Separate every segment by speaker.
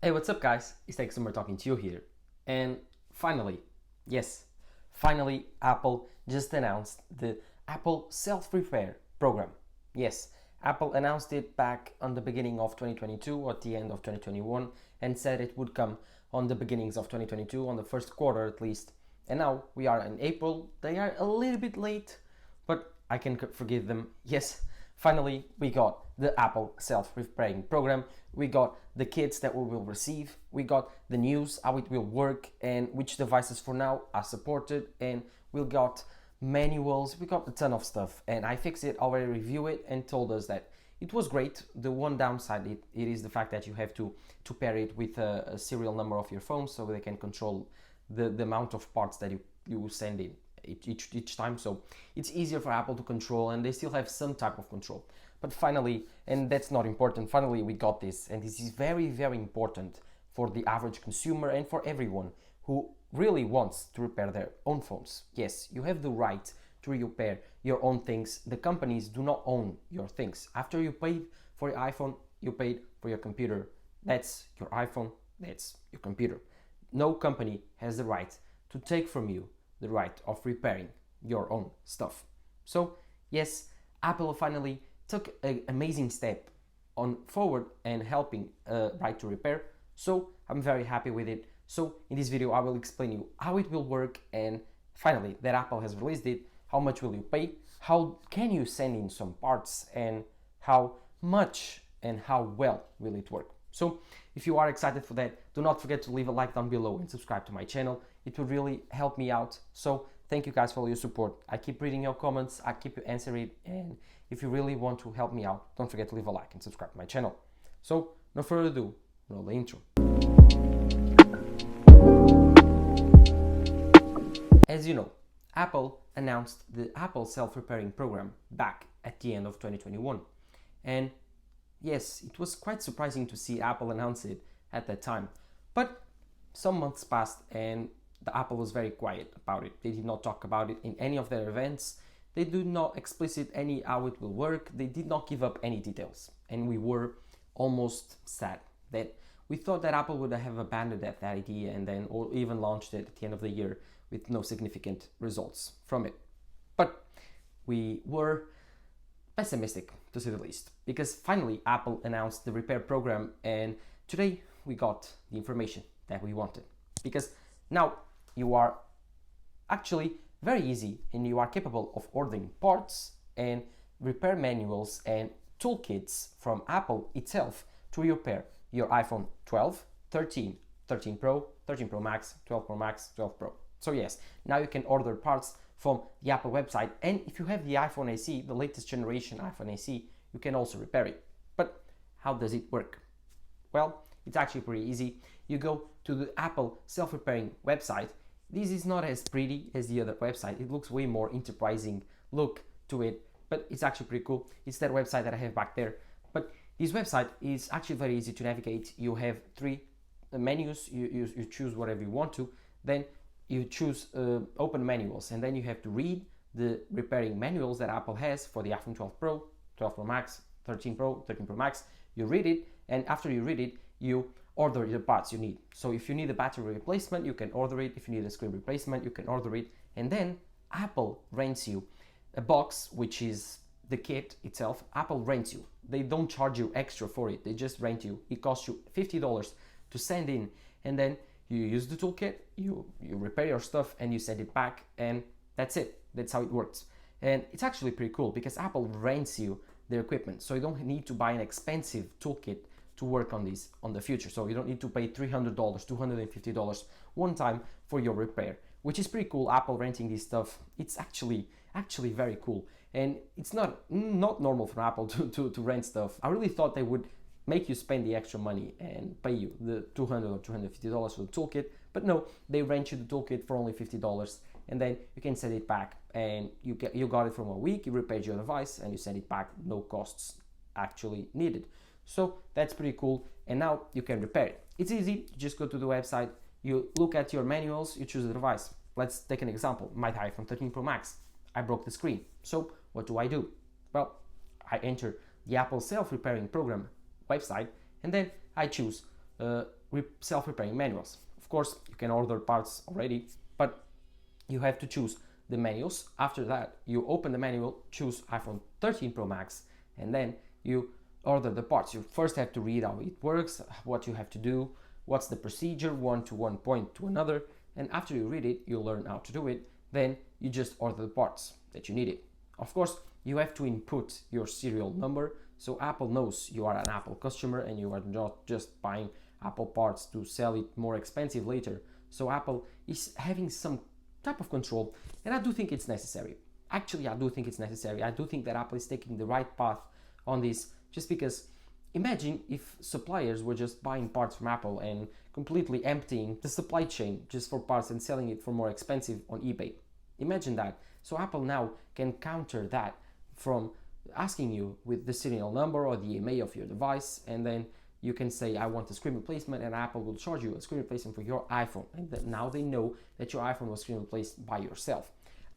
Speaker 1: Hey, what's up, guys? It's Summer talking to you here. And finally, yes, finally, Apple just announced the Apple Self Repair program. Yes, Apple announced it back on the beginning of 2022 or at the end of 2021 and said it would come on the beginnings of 2022, on the first quarter at least. And now we are in April. They are a little bit late, but I can forgive them. Yes, finally we got the Apple self-repairing program. We got the kits that we will receive. We got the news, how it will work, and which devices for now are supported. And we got manuals. We got a ton of stuff. And I fixed it, already reviewed it, and told us that it was great. The one downside it is the fact that you have to pair it with a serial number of your phone so they can control the amount of parts that you send in each time. So it's easier for Apple to control, and they still have some type of control. But finally, and that's not important, finally we got this, and this is very important for the average consumer and for everyone who really wants to repair their own phones. Yes, you have the right to repair your own things. The companies do not own your things. After you paid for your iPhone, you paid for your computer. That's your iPhone, that's your computer. No company has the right to take from you the right of repairing your own stuff. So yes, Apple finally took an amazing step on forward and helping right to repair. So I'm very happy with it. So in this video I will explain you how it will work, and finally that Apple has released it, how much will you pay, how can you send in some parts, and how much and how well will it work. So if you are excited for that, do not forget to leave a like down below and subscribe to my channel. It will really help me out. So thank you guys for all your support. I keep reading your comments, I keep answering it, and if you really want to help me out, don't forget to leave a like and subscribe to my channel. So no further ado, roll the intro. As you know, Apple announced the Apple self-repairing program back at the end of 2021. And yes, it was quite surprising to see Apple announce it at that time. But some months passed and the Apple was very quiet about it. They did not talk about it in any of their events. They did not explicit any how it will work. They did not give up any details. And we were almost sad that we thought that Apple would have abandoned that idea and then or even launched it at the end of the year with no significant results from it. But we were pessimistic, to say the least, because finally Apple announced the repair program, and today we got the information that we wanted. Because now you are actually very easy and you are capable of ordering parts and repair manuals and toolkits from Apple itself to repair your iPhone 12, 13, 13 Pro, 13 Pro Max, 12 Pro Max, 12 Pro. So yes, now you can order parts from the Apple website, and if you have the iPhone SE, the latest generation iPhone SE, you can also repair it. But how does it work? Well, it's actually pretty easy. You go to the Apple self-repairing website. This is not as pretty as the other website. It looks way more enterprising look to it, but it's actually pretty cool. It's that website that I have back there. But this website is actually very easy to navigate. You have three menus. You choose whatever you want to. Then you choose open manuals, and then you have to read the repairing manuals that Apple has for the iPhone 12 Pro, 12 Pro Max, 13 Pro, 13 Pro Max. You read it, and after you read it, you order the parts you need. So if you need a battery replacement, you can order it. If you need a screen replacement, you can order it. And then Apple rents you a box, which is the kit itself. Apple rents you. They don't charge you extra for it. They just rent you. It costs you $50 to send in, and then you use the toolkit, you repair your stuff, and you send it back, and that's it. That's how it works. And it's actually pretty cool because Apple rents you their equipment, so you don't need to buy an expensive toolkit to work on this on the future. So you don't need to pay $300, $250 one time for your repair, which is pretty cool. Apple renting this stuff, it's actually very cool, and it's not normal for Apple to rent stuff. I really thought they would make you spend the extra money and pay you the $200 or $250 for the toolkit, but no, they rent you the toolkit for only $50, and then you can send it back, and you got it from a week, you repaired your device, and you send it back, no costs actually needed. So that's pretty cool, and now you can repair it. It's easy. You just go to the website, you look at your manuals, you choose the device. Let's take an example. My iPhone 13 Pro Max, I broke the screen. So what do? Well, I enter the Apple self-repairing program website, and then I choose self-repairing manuals. Of course, you can order parts already, but you have to choose the manuals. After that, you open the manual, choose iPhone 13 Pro Max, and then you order the parts. You first have to read how it works, what you have to do, what's the procedure, one to one point to another, and after you read it, you learn how to do it. Then you just order the parts that you needed. Of course, you have to input your serial number so Apple knows you are an Apple customer and you are not just buying Apple parts to sell it more expensive later. So Apple is having some type of control, and I do think it's necessary. Actually, I do think it's necessary. I do think that Apple is taking the right path on this, just because imagine if suppliers were just buying parts from Apple and completely emptying the supply chain just for parts and selling it for more expensive on eBay. Imagine that. So Apple now can counter that from asking you with the serial number or the EMA of your device, and then you can say, I want a screen replacement, and Apple will charge you a screen replacement for your iPhone. And now they know that your iPhone was screen replaced by yourself.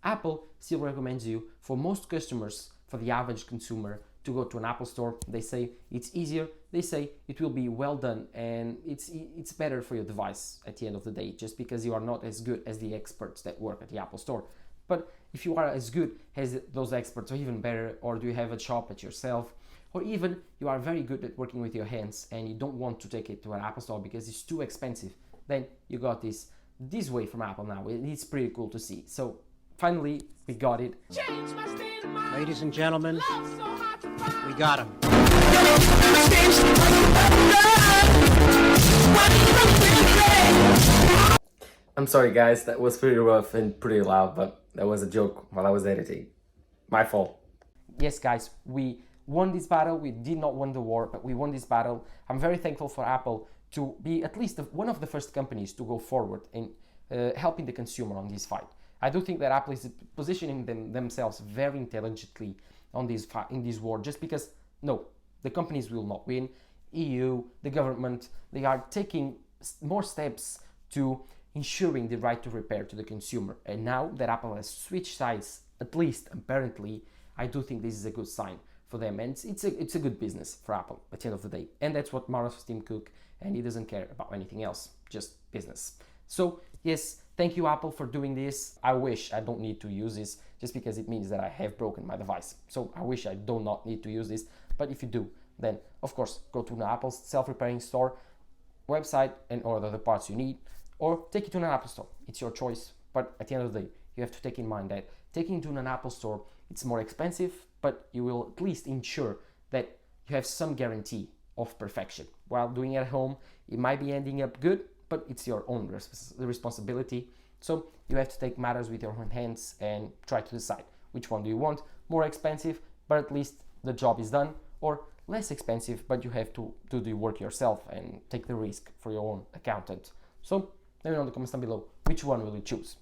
Speaker 1: Apple still recommends you, for most customers, for the average consumer, to go to an Apple store. They say it's easier, they say it will be well done, and it's better for your device at the end of the day, just because you are not as good as the experts that work at the Apple store. But if you are as good as those experts, or even better, or do you have a shop at yourself, or even you are very good at working with your hands and you don't want to take it to an Apple store because it's too expensive, then you got this way from Apple now. It's pretty cool to see. So finally, we got it.
Speaker 2: Ladies and gentlemen, we got him.
Speaker 1: I'm sorry guys, that was pretty rough and pretty loud, but that was a joke while I was editing. My fault. Yes guys, we won this battle. We did not win the war, but we won this battle. I'm very thankful for Apple to be at least one of the first companies to go forward in helping the consumer on this fight. I do think that Apple is positioning themselves very intelligently on in this war, just because, no, the companies will not win. EU, the government, they are taking more steps to ensuring the right to repair to the consumer. And now that Apple has switched sides, at least apparently, I do think this is a good sign for them, and it's a good business for Apple at the end of the day. And that's what matters for Tim Cook, and he doesn't care about anything else, just business. So yes, thank you Apple for doing this. I wish I don't need to use this, just because it means that I have broken my device. So I wish I do not need to use this, but if you do, then of course go to the Apple self-repairing store website and order the parts you need, or take it to an Apple store. It's your choice, but at the end of the day, you have to take in mind that taking it to an Apple store, it's more expensive, but you will at least ensure that you have some guarantee of perfection. While doing it at home, it might be ending up good, but it's your own responsibility. So you have to take matters with your own hands and try to decide which one do you want. More expensive, but at least the job is done, or less expensive, but you have to do the work yourself and take the risk for your own accountant. So let me know in the comments down below, which one will you choose?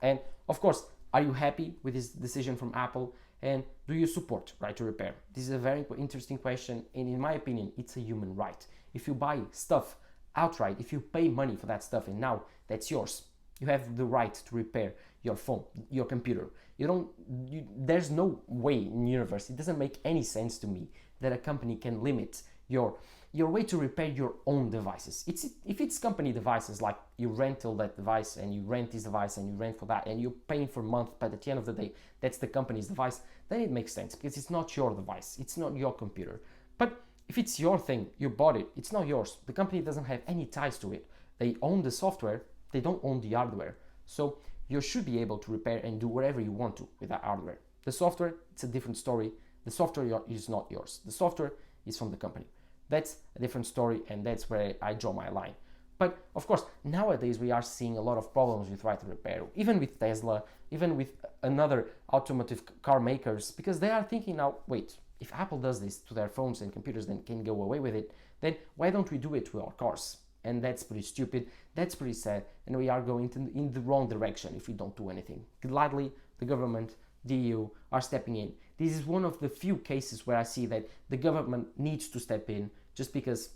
Speaker 1: And of course, are you happy with this decision from Apple? And do you support right to repair? This is a very interesting question, and in my opinion, it's a human right. If you buy stuff outright, if you pay money for that stuff and now that's yours, you have the right to repair your phone, your computer. There's no way in the universe, it doesn't make any sense to me that a company can limit your way to repair your own devices. If it's company devices, like you rental that device and you rent this device and you rent for that and you're paying for a month, but at the end of the day, that's the company's device, then it makes sense because it's not your device, it's not your computer. But if it's your thing, you bought it, it's not yours. The company doesn't have any ties to it. They own the software, they don't own the hardware. So you should be able to repair and do whatever you want to with that hardware. The software, it's a different story. The software is not yours. The software is from the company. That's a different story, and that's where I draw my line. But of course, nowadays we are seeing a lot of problems with right to repair, even with Tesla, even with another automotive car makers, because they are thinking now, wait, if Apple does this to their phones and computers, then can go away with it, then why don't we do it to our cars? And that's pretty stupid, that's pretty sad, and we are going in the wrong direction if we don't do anything. Gladly, the government, the EU are stepping in. This is one of the few cases where I see that the government needs to step in, just because,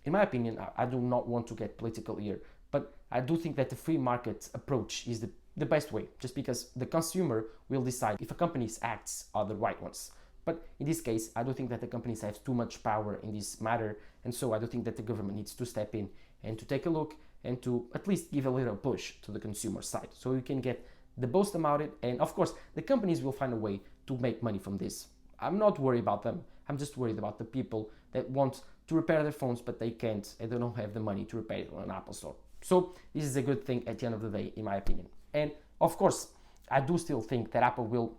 Speaker 1: in my opinion, I do not want to get political here, but I do think that the free market approach is the best way, just because the consumer will decide if a company's acts are the right ones. But in this case, I do think that the companies have too much power in this matter, and so I do think that the government needs to step in and to take a look and to at least give a little push to the consumer side so we can get the most about it. And of course, the companies will find a way to make money from this. I'm not worried about them. I'm just worried about the people that want to repair their phones, but they can't and they don't have the money to repair it on an Apple store. So this is a good thing at the end of the day, in my opinion. And of course, I do still think that Apple will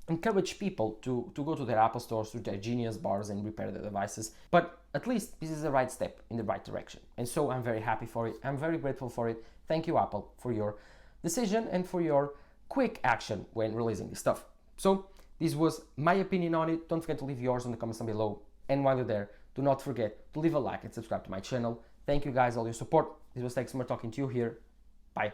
Speaker 1: encourage people to go to their Apple stores, to their Genius bars and repair their devices. But at least this is the right step in the right direction. And so I'm very happy for it. I'm very grateful for it. Thank you, Apple, for your decision and for your quick action when releasing this stuff. So this was my opinion on it. Don't forget to leave yours in the comments down below. And while you're there, do not forget to leave a like and subscribe to my channel. Thank you guys, all your support. This was Tex Summer talking to you here. Bye.